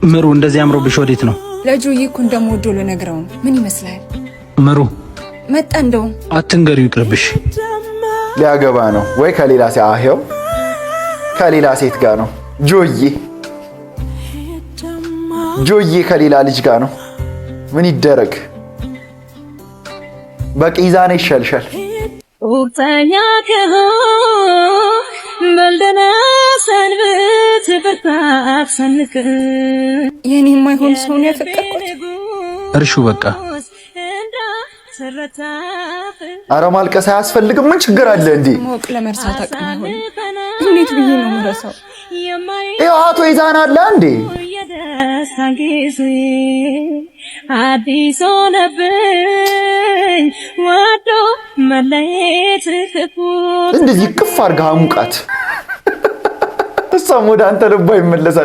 ምሩ እንደዚህ አምሮብሽ ወዴት ነው? ለጆዬ እኮ እንደምወደው ልነግረው ነው። ምን ይመስላል? ምሩ መጣ። እንደው አትንገሪው ይቅርብሽ። ሊያገባ ነው ወይ ከሌላ ሴት? አሄው ከሌላ ሴት ጋር ነው። ጆዬ ከሌላ ልጅ ጋር ነው። ምን ይደረግ? በቂዛኔ ይሻልሻል። ቁርጠኛ ከሆንክ በልደና ሰንብት በርታት ሰንክ የኔ የማይሆን ሰው ነው ያፈቀርኩት። እርሹ በቃ ኧረ ማልቀስ አያስፈልግም። ምን ችግር አለ እንዴ? ሞቅ ለመርሳት አቅም አይሆን። እንዴት ብዬ ነው የምረሳው? ይኸው አቶ ይዛና አለ እንዴ? አዲስ ሆነብኝ ወዶ መለየት እንደዚህ ቅፍ አድርጋ ሙቃት። እሷም ወደ አንተ ልቧ ይመለሳል።